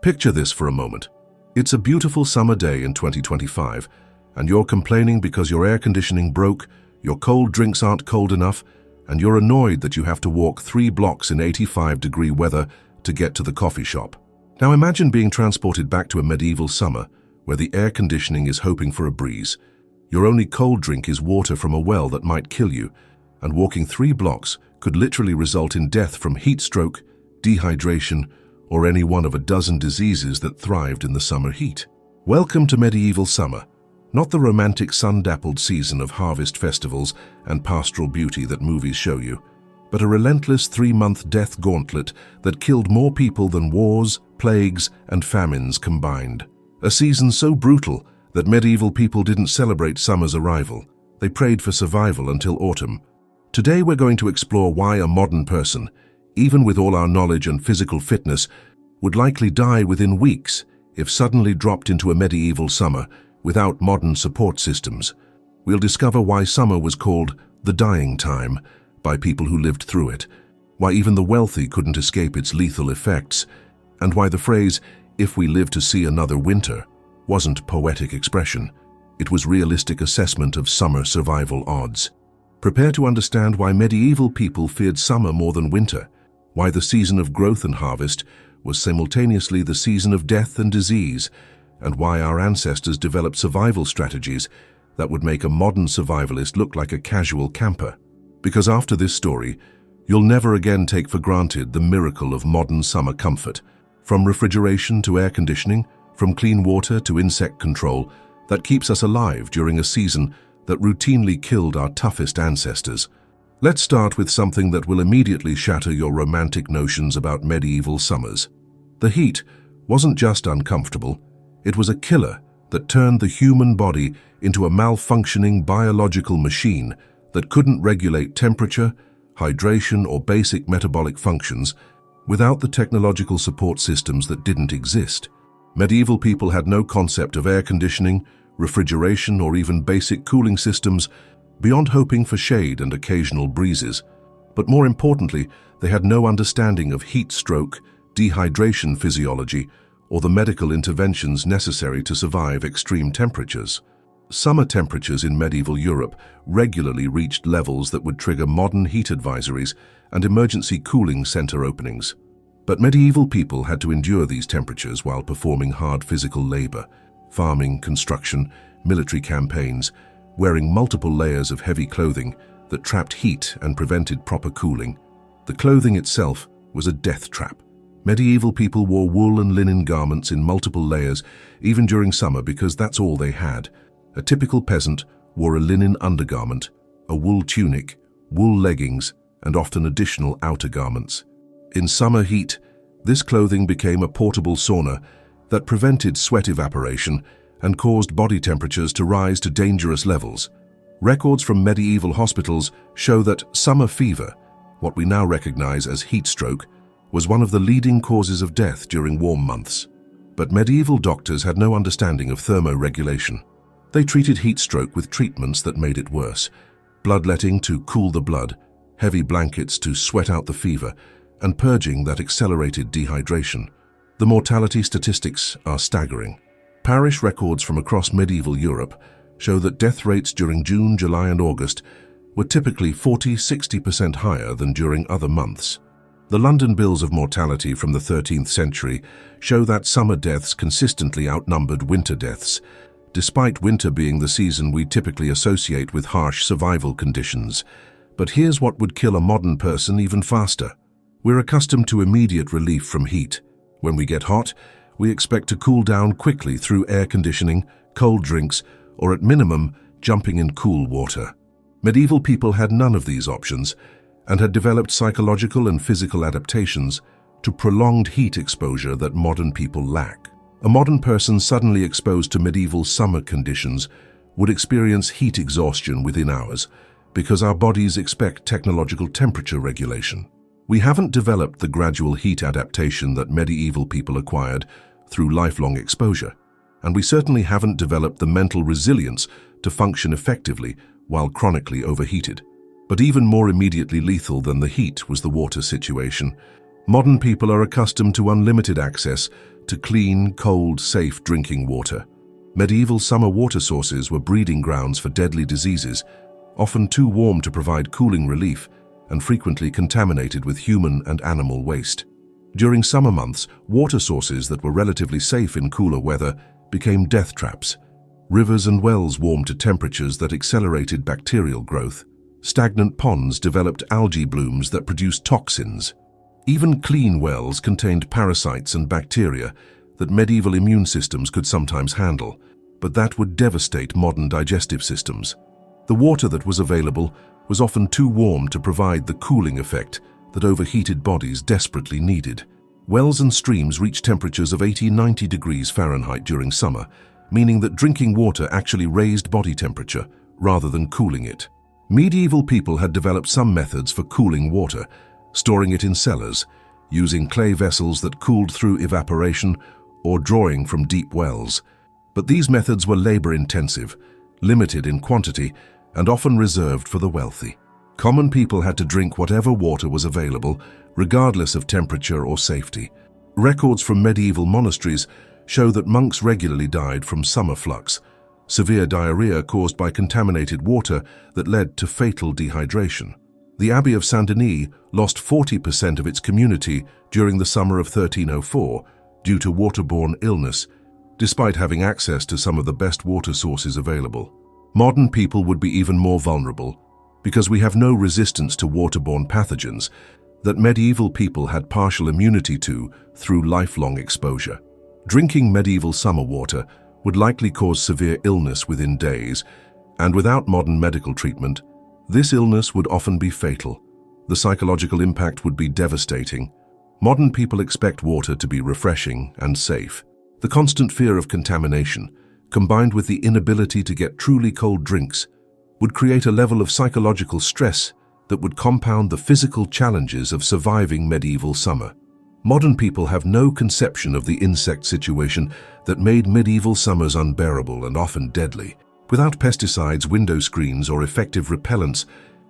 Picture this for a moment. It's a beautiful summer day in 2025, and you're complaining because your air conditioning broke, your cold drinks aren't cold enough, and you're annoyed that you have to walk 3 blocks in 85-degree weather to get to the coffee shop. Now imagine being transported back to a medieval summer where the air conditioning is hoping for a breeze. Your only cold drink is water from a well that might kill you, and walking 3 blocks could literally result in death from heat stroke, dehydration, or any one of a dozen diseases that thrived in the summer heat. Welcome to medieval summer, not the romantic sun-dappled season of harvest festivals and pastoral beauty that movies show you, but a relentless 3-month death gauntlet that killed more people than wars, plagues, and famines combined. A season so brutal that medieval people didn't celebrate summer's arrival. They prayed for survival until autumn. Today we're going to explore why a modern person, even with all our knowledge and physical fitness, would likely die within weeks if suddenly dropped into a medieval summer without modern support systems. We'll discover why summer was called the dying time by people who lived through it, why even the wealthy couldn't escape its lethal effects, and why the phrase, "if we live to see another winter," wasn't poetic expression. It was realistic assessment of summer survival odds. Prepare to understand why medieval people feared summer more than winter, why the season of growth and harvest was simultaneously the season of death and disease, and why our ancestors developed survival strategies that would make a modern survivalist look like a casual camper. Because after this story, you'll never again take for granted the miracle of modern summer comfort. From refrigeration to air conditioning, from clean water to insect control, that keeps us alive during a season that routinely killed our toughest ancestors. Let's start with something that will immediately shatter your romantic notions about medieval summers. The heat wasn't just uncomfortable, it was a killer that turned the human body into a malfunctioning biological machine that couldn't regulate temperature, hydration, or basic metabolic functions without the technological support systems that didn't exist. Medieval people had no concept of air conditioning, refrigeration, or even basic cooling systems beyond hoping for shade and occasional breezes. But more importantly, they had no understanding of heat stroke, dehydration physiology, or the medical interventions necessary to survive extreme temperatures. Summer temperatures in medieval Europe regularly reached levels that would trigger modern heat advisories and emergency cooling center openings. But medieval people had to endure these temperatures while performing hard physical labor, farming, construction, military campaigns, wearing multiple layers of heavy clothing that trapped heat and prevented proper cooling. The clothing itself was a death trap. Medieval people wore wool and linen garments in multiple layers, even during summer, because that's all they had. A typical peasant wore a linen undergarment, a wool tunic, wool leggings, and often additional outer garments. In summer heat, this clothing became a portable sauna that prevented sweat evaporation and caused body temperatures to rise to dangerous levels. Records from medieval hospitals show that summer fever, what we now recognize as heat stroke, was one of the leading causes of death during warm months. But medieval doctors had no understanding of thermoregulation. They treated heat stroke with treatments that made it worse: bloodletting to cool the blood, heavy blankets to sweat out the fever, and purging that accelerated dehydration. The mortality statistics are staggering. Parish records from across medieval Europe show that death rates during June, July, and August were typically 40–60% higher than during other months. The London bills of mortality from the 13th century show that summer deaths consistently outnumbered winter deaths, despite winter being the season we typically associate with harsh survival conditions. But here's what would kill a modern person even faster. We're accustomed to immediate relief from heat. When we get hot, we expect to cool down quickly through air conditioning, cold drinks, or at minimum, jumping in cool water. Medieval people had none of these options and had developed psychological and physical adaptations to prolonged heat exposure that modern people lack. A modern person suddenly exposed to medieval summer conditions would experience heat exhaustion within hours because our bodies expect technological temperature regulation. We haven't developed the gradual heat adaptation that medieval people acquired through lifelong exposure, and we certainly haven't developed the mental resilience to function effectively while chronically overheated. But even more immediately lethal than the heat was the water situation. Modern people are accustomed to unlimited access to clean, cold, safe drinking water. Medieval summer water sources were breeding grounds for deadly diseases, often too warm to provide cooling relief and frequently contaminated with human and animal waste. During summer months, water sources that were relatively safe in cooler weather became death traps. Rivers and wells warmed to temperatures that accelerated bacterial growth. Stagnant ponds developed algae blooms that produced toxins. Even clean wells contained parasites and bacteria that medieval immune systems could sometimes handle, but that would devastate modern digestive systems. The water that was available was often too warm to provide the cooling effect that overheated bodies desperately needed. Wells and streams reached temperatures of 80–90 degrees Fahrenheit during summer, meaning that drinking water actually raised body temperature rather than cooling it. Medieval people had developed some methods for cooling water, storing it in cellars, using clay vessels that cooled through evaporation, or drawing from deep wells. But these methods were labor-intensive, limited in quantity, and often reserved for the wealthy. Common people had to drink whatever water was available, regardless of temperature or safety. Records from medieval monasteries show that monks regularly died from summer flux, severe diarrhea caused by contaminated water that led to fatal dehydration. The Abbey of Saint-Denis lost 40% of its community during the summer of 1304 due to waterborne illness, despite having access to some of the best water sources available. Modern people would be even more vulnerable because we have no resistance to waterborne pathogens that medieval people had partial immunity to through lifelong exposure. Drinking medieval summer water would likely cause severe illness within days, and without modern medical treatment, this illness would often be fatal. The psychological impact would be devastating. Modern people expect water to be refreshing and safe. The constant fear of contamination, combined with the inability to get truly cold drinks, would create a level of psychological stress that would compound the physical challenges of surviving medieval summer. Modern people have no conception of the insect situation that made medieval summers unbearable and often deadly. Without pesticides, window screens, or effective repellents,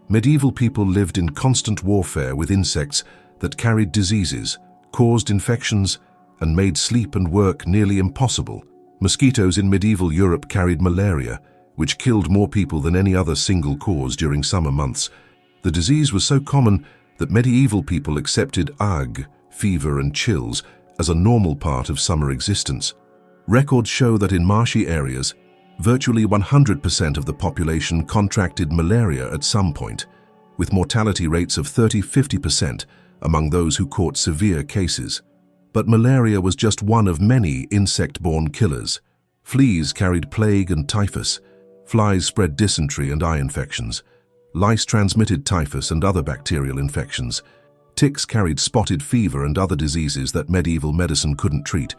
medieval people lived in constant warfare with insects that carried diseases, caused infections, and made sleep and work nearly impossible. Mosquitoes in medieval Europe carried malaria, which killed more people than any other single cause during summer months. The disease was so common that medieval people accepted ague, fever, and chills as a normal part of summer existence. Records show that in marshy areas, virtually 100% of the population contracted malaria at some point, with mortality rates of 30–50% among those who caught severe cases. But malaria was just one of many insect-borne killers. Fleas carried plague and typhus. Flies spread dysentery and eye infections. Lice transmitted typhus and other bacterial infections. Ticks carried spotted fever and other diseases that medieval medicine couldn't treat.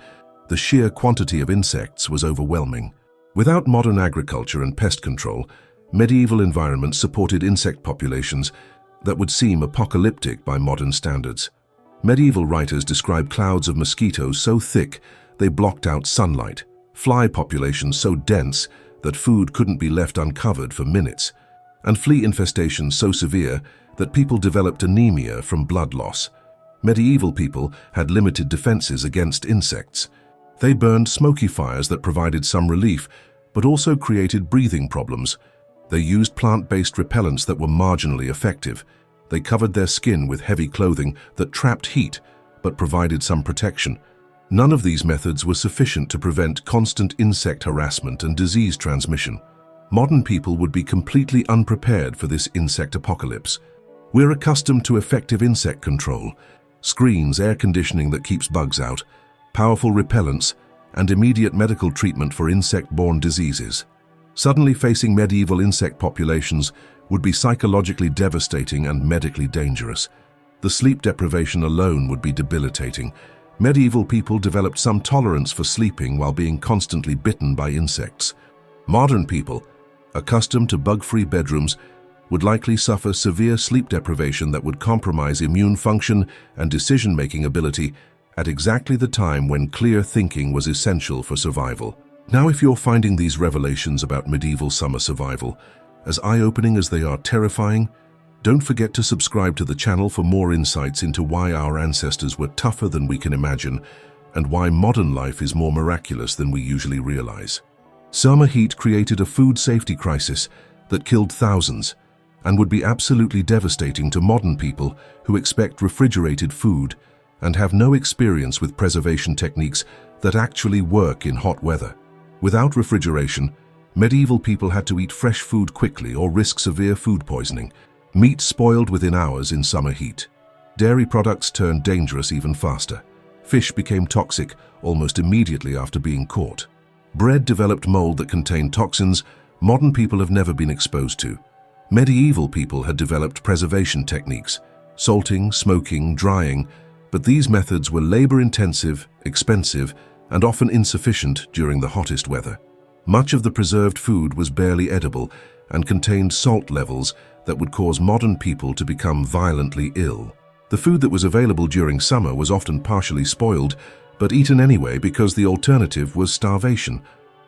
The sheer quantity of insects was overwhelming. Without modern agriculture and pest control, medieval environments supported insect populations that would seem apocalyptic by modern standards. Medieval writers describe clouds of mosquitoes so thick they blocked out sunlight, fly populations so dense that food couldn't be left uncovered for minutes, and flea infestations so severe that people developed anemia from blood loss. Medieval people had limited defenses against insects. They burned smoky fires that provided some relief, but also created breathing problems. They used plant-based repellents that were marginally effective. They covered their skin with heavy clothing that trapped heat, but provided some protection. None of these methods were sufficient to prevent constant insect harassment and disease transmission. Modern people would be completely unprepared for this insect apocalypse. We're accustomed to effective insect control, screens, air conditioning that keeps bugs out, powerful repellents, and immediate medical treatment for insect-borne diseases. Suddenly facing medieval insect populations would be psychologically devastating and medically dangerous. The sleep deprivation alone would be debilitating. Medieval people developed some tolerance for sleeping while being constantly bitten by insects. Modern people, accustomed to bug-free bedrooms, would likely suffer severe sleep deprivation that would compromise immune function and decision-making ability at exactly the time when clear thinking was essential for survival. Now, if you're finding these revelations about medieval summer survival as eye-opening as they are terrifying, don't forget to subscribe to the channel for more insights into why our ancestors were tougher than we can imagine and why modern life is more miraculous than we usually realize. Summer heat created a food safety crisis that killed thousands and would be absolutely devastating to modern people who expect refrigerated food and have no experience with preservation techniques that actually work in hot weather. Without refrigeration, medieval people had to eat fresh food quickly or risk severe food poisoning. Meat spoiled within hours in summer heat. Dairy products turned dangerous even faster. Fish became toxic almost immediately after being caught. Bread developed mold that contained toxins modern people have never been exposed to. Medieval people had developed preservation techniques, salting, smoking, drying, but these methods were labor-intensive, expensive, and often insufficient during the hottest weather. Much of the preserved food was barely edible and contained salt levels that would cause modern people to become violently ill. The food that was available during summer was often partially spoiled, but eaten anyway because the alternative was starvation.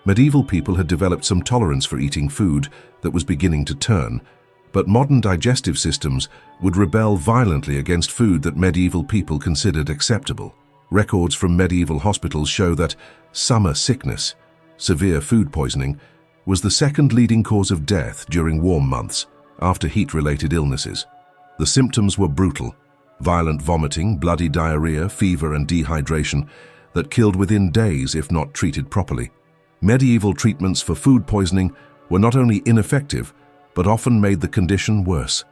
Medieval people had developed some tolerance for eating food that was beginning to turn, but modern digestive systems would rebel violently against food that medieval people considered acceptable. Records from medieval hospitals show that summer sickness, severe food poisoning, was the second leading cause of death during warm months after heat-related illnesses. The symptoms were brutal: violent vomiting, bloody diarrhea, fever, and dehydration that killed within days if not treated properly. Medieval treatments for food poisoning were not only ineffective, but often made the condition worse.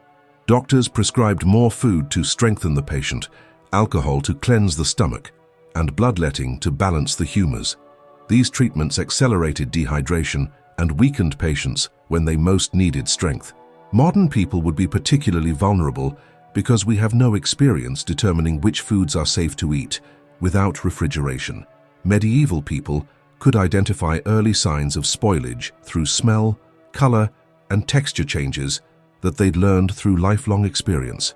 Doctors prescribed more food to strengthen the patient, alcohol to cleanse the stomach, and bloodletting to balance the humors. These treatments accelerated dehydration and weakened patients when they most needed strength. Modern people would be particularly vulnerable because we have no experience determining which foods are safe to eat without refrigeration. Medieval people could identify early signs of spoilage through smell, color, and texture changes that they'd learned through lifelong experience.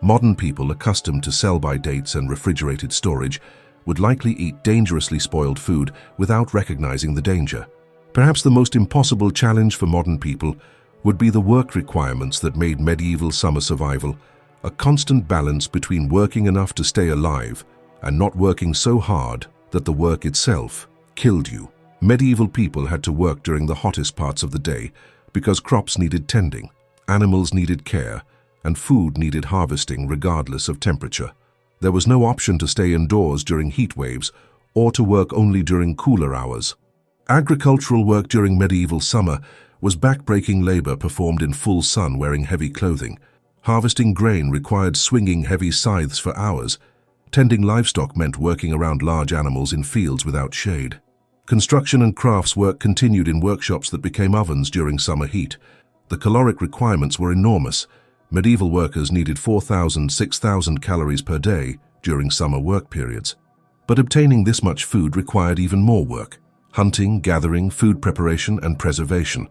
Modern people accustomed to sell-by dates and refrigerated storage would likely eat dangerously spoiled food without recognizing the danger. Perhaps the most impossible challenge for modern people would be the work requirements that made medieval summer survival a constant balance between working enough to stay alive and not working so hard that the work itself killed you. Medieval people had to work during the hottest parts of the day because crops needed tending, animals needed care, and food needed harvesting regardless of temperature. There was no option to stay indoors during heat waves or to work only during cooler hours. Agricultural work during medieval summer was back-breaking labor performed in full sun wearing heavy clothing. Harvesting grain required swinging heavy scythes for hours. Tending livestock meant working around large animals in fields without shade. Construction and crafts work continued in workshops that became ovens during summer heat. The caloric requirements were enormous. Medieval workers needed 4,000–6,000 calories per day during summer work periods. But obtaining this much food required even more work: hunting, gathering, food preparation, and preservation.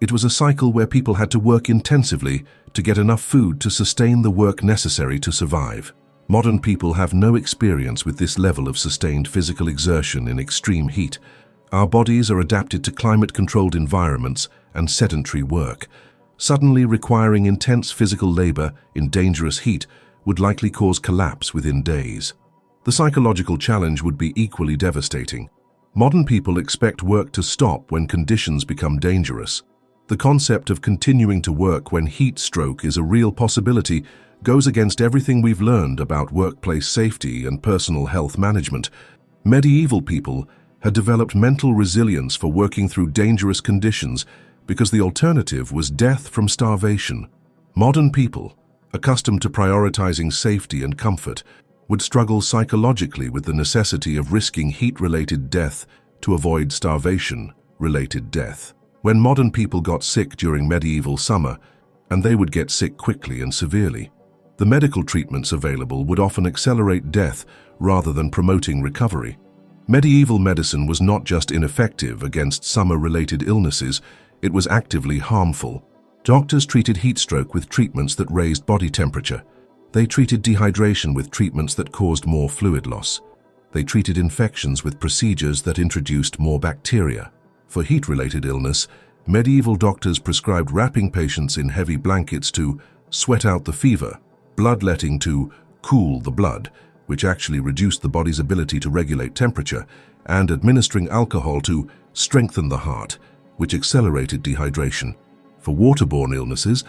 It was a cycle where people had to work intensively to get enough food to sustain the work necessary to survive. Modern people have no experience with this level of sustained physical exertion in extreme heat. Our bodies are adapted to climate-controlled environments and sedentary work. Suddenly requiring intense physical labor in dangerous heat would likely cause collapse within days. The psychological challenge would be equally devastating. Modern people expect work to stop when conditions become dangerous. The concept of continuing to work when heat stroke is a real possibility goes against everything we've learned about workplace safety and personal health management. Medieval people had developed mental resilience for working through dangerous conditions because the alternative was death from starvation. Modern people, accustomed to prioritizing safety and comfort, would struggle psychologically with the necessity of risking heat-related death to avoid starvation-related death. When modern people got sick during medieval summer, and they would get sick quickly and severely, the medical treatments available would often accelerate death rather than promoting recovery. Medieval medicine was not just ineffective against summer-related illnesses, it was actively harmful. Doctors treated heat stroke with treatments that raised body temperature. They treated dehydration with treatments that caused more fluid loss. They treated infections with procedures that introduced more bacteria. For heat-related illness, medieval doctors prescribed wrapping patients in heavy blankets to sweat out the fever, bloodletting to cool the blood, which actually reduced the body's ability to regulate temperature, and administering alcohol to strengthen the heart, which accelerated dehydration. For waterborne illnesses,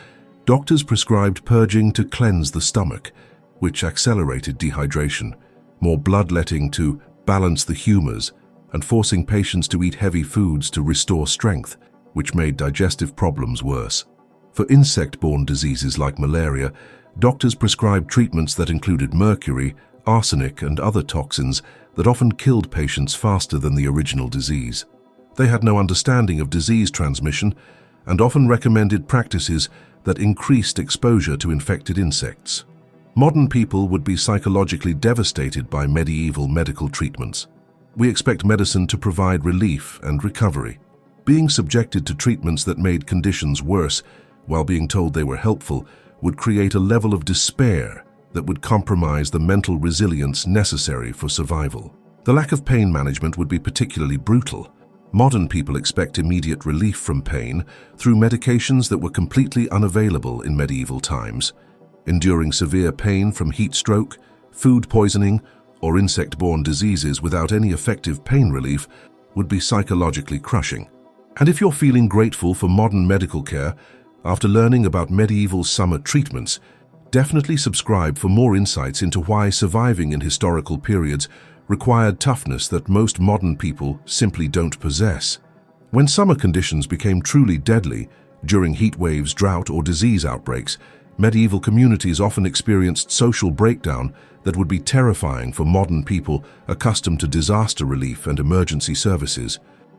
doctors prescribed purging to cleanse the stomach, which accelerated dehydration, more bloodletting to balance the humors, and forcing patients to eat heavy foods to restore strength, which made digestive problems worse. For insect-borne diseases like malaria, doctors prescribed treatments that included mercury, arsenic, and other toxins that often killed patients faster than the original disease. They had no understanding of disease transmission and often recommended practices that increased exposure to infected insects. Modern people would be psychologically devastated by medieval medical treatments. We expect medicine to provide relief and recovery. Being subjected to treatments that made conditions worse while being told they were helpful would create a level of despair that would compromise the mental resilience necessary for survival. The lack of pain management would be particularly brutal. Modern people expect immediate relief from pain through medications that were completely unavailable in medieval times. Enduring severe pain from heat stroke, food poisoning, or insect-borne diseases without any effective pain relief would be psychologically crushing. And if you're feeling grateful for modern medical care after learning about medieval summer treatments, definitely subscribe for more insights into why surviving in historical periods required toughness that most modern people simply don't possess. When summer conditions became truly deadly, during heat waves, drought, or disease outbreaks, medieval communities often experienced social breakdown that would be terrifying for modern people accustomed to disaster relief and emergency services.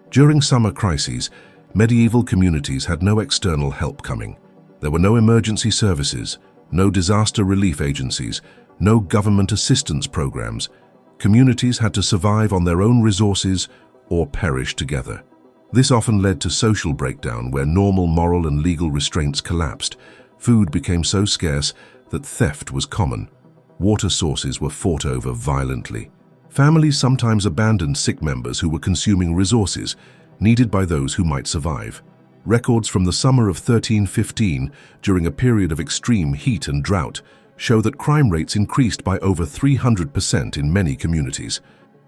During summer crises, medieval communities had no external help coming. There were no emergency services, no disaster relief agencies, no government assistance programs. Communities had to survive on their own resources or perish together. This often led to social breakdown where normal moral and legal restraints collapsed. Food became so scarce that theft was common. Water sources were fought over violently. Families sometimes abandoned sick members who were consuming resources needed by those who might survive. Records from the summer of 1315, during a period of extreme heat and drought, show that crime rates increased by over 300% in many communities.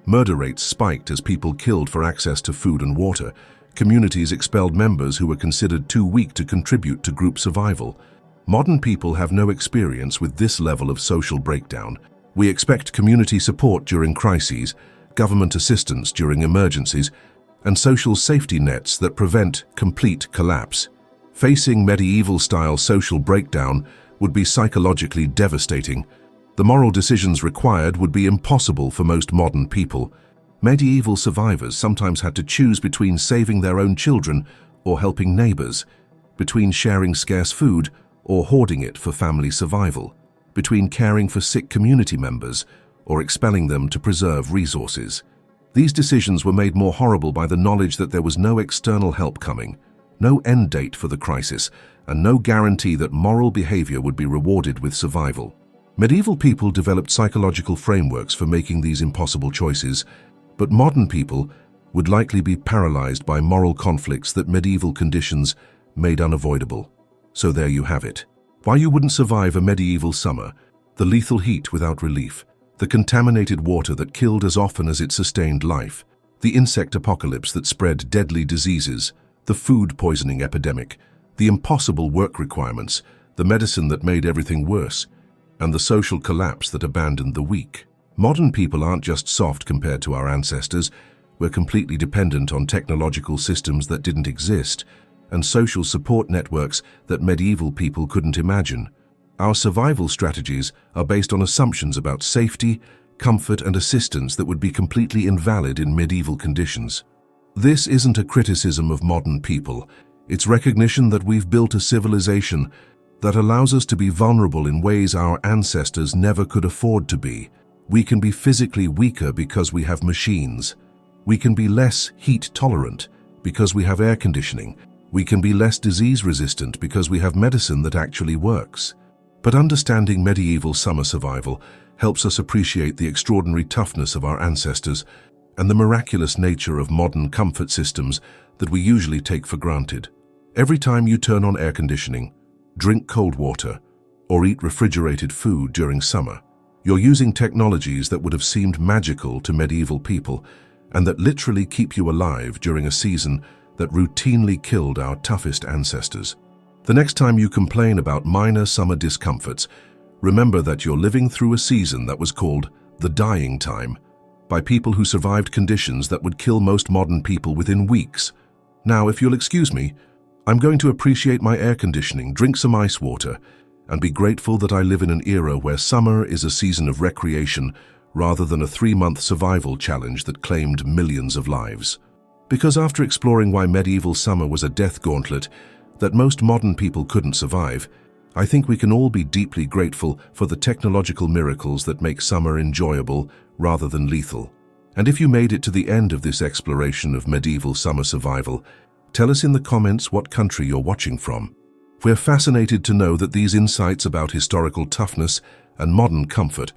Murder rates spiked as people killed for access to food and water. Communities expelled members who were considered too weak to contribute to group survival. Modern people have no experience with this level of social breakdown. We expect community support during crises, government assistance during emergencies, and social safety nets that prevent complete collapse. Facing medieval-style social breakdown would be psychologically devastating. The moral decisions required would be impossible for most modern people. Medieval survivors sometimes had to choose between saving their own children or helping neighbors, between sharing scarce food or hoarding it for family survival, between caring for sick community members or expelling them to preserve resources. These decisions were made more horrible by the knowledge that there was no external help coming, no end date for the crisis, and no guarantee that moral behavior would be rewarded with survival. Medieval people developed psychological frameworks for making these impossible choices, but modern people would likely be paralyzed by moral conflicts that medieval conditions made unavoidable. So there you have it. Why you wouldn't survive a medieval summer: the lethal heat without relief, the contaminated water that killed as often as it sustained life, the insect apocalypse that spread deadly diseases, the food poisoning epidemic, the impossible work requirements, the medicine that made everything worse, and the social collapse that abandoned the weak. Modern people aren't just soft compared to our ancestors. We're completely dependent on technological systems that didn't exist, and social support networks that medieval people couldn't imagine. Our survival strategies are based on assumptions about safety, comfort, and assistance that would be completely invalid in medieval conditions. This isn't a criticism of modern people. It's recognition that we've built a civilization that allows us to be vulnerable in ways our ancestors never could afford to be. We can be physically weaker because we have machines. We can be less heat tolerant because we have air conditioning. We can be less disease resistant because we have medicine that actually works. But understanding medieval summer survival helps us appreciate the extraordinary toughness of our ancestors and the miraculous nature of modern comfort systems that we usually take for granted. Every time you turn on air conditioning, drink cold water, or eat refrigerated food during summer, You're using technologies that would have seemed magical to medieval people and that literally keep you alive during a season that routinely killed our toughest ancestors. The next time you complain about minor summer discomforts, remember that you're living through a season that was called the dying time by people who survived conditions that would kill most modern people within weeks. Now, if you'll excuse me, I'm going to appreciate my air conditioning, drink some ice water, and be grateful that I live in an era where summer is a season of recreation rather than a 3-month survival challenge that claimed millions of lives. Because after exploring why medieval summer was a death gauntlet that most modern people couldn't survive, I think we can all be deeply grateful for the technological miracles that make summer enjoyable rather than lethal. And if you made it to the end of this exploration of medieval summer survival, tell us in the comments what country you're watching from. We're fascinated to know that these insights about historical toughness and modern comfort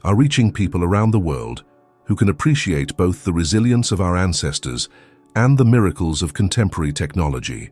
are reaching people around the world who can appreciate both the resilience of our ancestors and the miracles of contemporary technology.